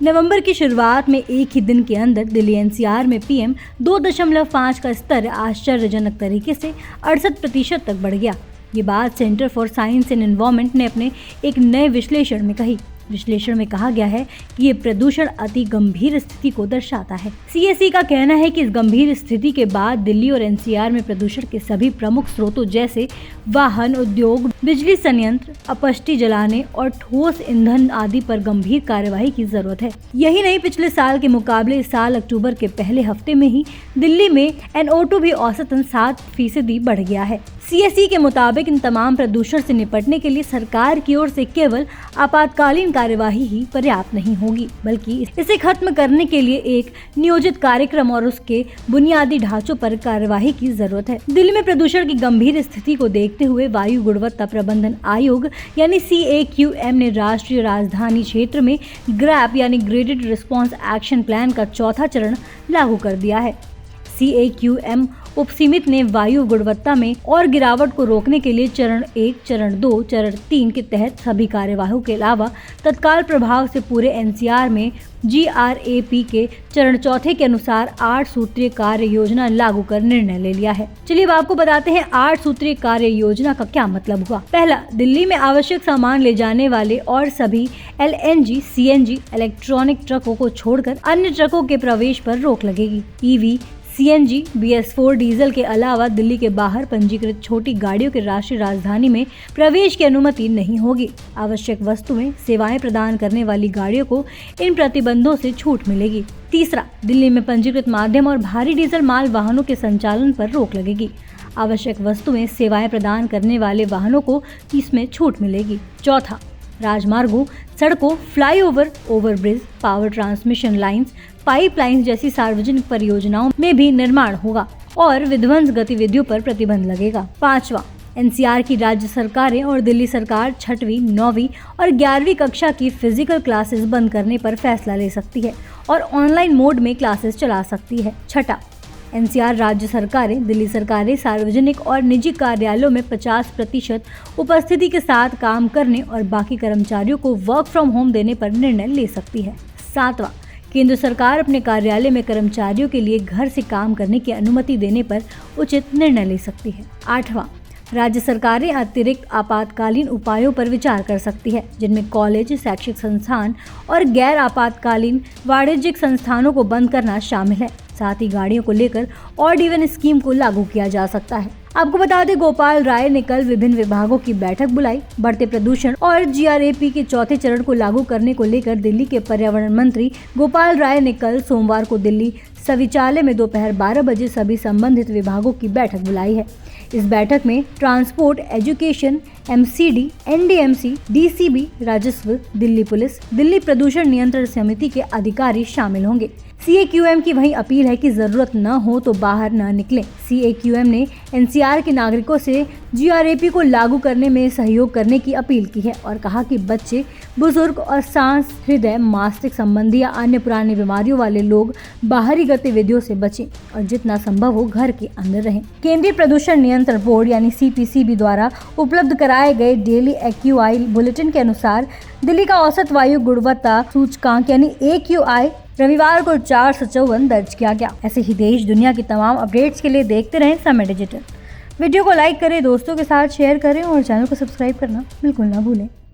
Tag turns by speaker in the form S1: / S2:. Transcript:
S1: नवंबर की शुरुआत में एक ही दिन के अंदर दिल्ली एनसीआर में PM 2.5 का स्तर आश्चर्यजनक तरीके से 68% तक बढ़ गया। ये बात centre for science and environment ने अपने एक नए विश्लेषण में कही। विश्लेषण में कहा गया है कि ये प्रदूषण अति गंभीर स्थिति को दर्शाता है। CSE का कहना है कि इस गंभीर स्थिति के बाद दिल्ली और NCR में प्रदूषण के सभी प्रमुख स्रोतों जैसे वाहन, उद्योग, बिजली संयंत्र, अपशिष्ट जलाने और ठोस ईंधन आदि पर गंभीर कार्यवाही की जरूरत है। यही नहीं, पिछले साल के मुकाबले इस साल अक्टूबर के पहले हफ्ते में ही दिल्ली में NO2 भी औसतन 7% बढ़ गया है। CSE के मुताबिक इन तमाम प्रदूषण से निपटने के लिए सरकार की ओर से केवल आपातकालीन कार्यवाही ही पर्याप्त नहीं होगी, बल्कि इसे खत्म करने के लिए एक नियोजित कार्यक्रम और उसके बुनियादी ढांचों पर कार्यवाही की जरूरत है। दिल्ली में प्रदूषण की गंभीर स्थिति को देखते हुए वायु गुणवत्ता प्रबंधन आयोग यानी CAQM ने राष्ट्रीय राजधानी क्षेत्र में ग्रैप यानी ग्रेडेड रिस्पॉन्स एक्शन प्लान का चौथा चरण लागू कर दिया है। CAQM उपसीमित ने वायु गुणवत्ता में और गिरावट को रोकने के लिए चरण 1, चरण 2, चरण 3 के तहत सभी कार्यवाहियों के अलावा तत्काल प्रभाव से पूरे NCR में GRAP के चरण 4 के अनुसार 8 सूत्रीय कार्य योजना लागू कर निर्णय ले लिया है। चलिए अब आपको बताते हैं 8 सूत्रीय कार्य योजना का क्या मतलब हुआ। पहला, दिल्ली में आवश्यक सामान ले जाने वाले और सभी LNG, CNG इलेक्ट्रॉनिक ट्रकों को छोड़कर अन्य ट्रकों के प्रवेश पर रोक लगेगी। EV, CNG, BS4 डीजल के अलावा दिल्ली के बाहर पंजीकृत छोटी गाड़ियों के राष्ट्रीय राजधानी में प्रवेश की अनुमति नहीं होगी। आवश्यक वस्तुएं, सेवाएं प्रदान करने वाली गाड़ियों को इन प्रतिबंधों से छूट मिलेगी। तीसरा, दिल्ली में पंजीकृत माध्यम और भारी डीजल माल वाहनों के संचालन पर रोक लगेगी। आवश्यक वस्तुएं, सेवाएं प्रदान करने वाले वाहनों को इसमें छूट मिलेगी। चौथा, राजमार्गों, सड़कों, flyover, overbridge, power transmission lines, pipelines जैसी सार्वजनिक परियोजनाओं में भी निर्माण होगा और विध्वंस गतिविधियों पर प्रतिबंध लगेगा। पांचवा, NCR की राज्य सरकारें और दिल्ली सरकार 6वीं, 9वीं और 11वीं कक्षा की फिजिकल क्लासेस बंद करने पर फैसला ले सकती है और ऑनलाइन मोड में क्लासेस चला सकती है। छठा, NCR राज्य सरकारें, दिल्ली सरकारें सार्वजनिक और निजी कार्यालयों में 50% उपस्थिति के साथ काम करने और बाकी कर्मचारियों को वर्क फ्रॉम होम देने पर निर्णय ले सकती है। सातवां, केंद्र सरकार अपने कार्यालय में कर्मचारियों के लिए घर से काम करने की अनुमति देने पर उचित निर्णय ले सकती है। आठवां, राज्य सरकारें अतिरिक्त आपातकालीन उपायों पर विचार कर सकती है, जिनमें कॉलेज, शैक्षिक संस्थान और गैर आपातकालीन वाणिज्यिक संस्थानों को बंद करना शामिल है। साथ ही गाड़ियों को लेकर ऑड इवन स्कीम को लागू किया जा सकता है। आपको बता दें, गोपाल राय ने कल विभिन्न विभागों की बैठक बुलाई। बढ़ते प्रदूषण और GRAP के चौथे चरण को लागू करने को लेकर दिल्ली के पर्यावरण मंत्री गोपाल राय ने कल सोमवार को दिल्ली सचिवालय में दोपहर 12 बजे सभी संबंधित विभागों की बैठक बुलाई है। इस बैठक में transport, education, MCD, NDMC, DCB, राजस्व, दिल्ली पुलिस, दिल्ली प्रदूषण नियंत्रण समिति के अधिकारी शामिल होंगे। CAQM की वही अपील है कि जरूरत न हो तो बाहर न निकलें। CAQM ने NCR के नागरिकों से GRAP को लागू करने में सहयोग करने की अपील की है और कहा कि बच्चे, बुजुर्ग और सांस, हृदय, मस्तिष्क संबंधी या अन्य पुरानी बीमारियों वाले लोग बाहरी गतिविधियों से बचें और जितना संभव हो घर के अंदर रहें। केंद्रीय प्रदूषण नियंत्रण बोर्ड यानी CPCB द्वारा उपलब्ध कराए गए डेली AQI बुलेटिन के अनुसार दिल्ली का औसत वायु गुणवत्ता सूचकांक यानी AQI रविवार को 454 दर्ज किया गया। ऐसे ही देश दुनिया की तमाम अपडेट्स के लिए देखते रहें समय डिजिटल। वीडियो को लाइक करें, दोस्तों के साथ शेयर करें और चैनल को सब्सक्राइब करना बिल्कुल ना भूलें।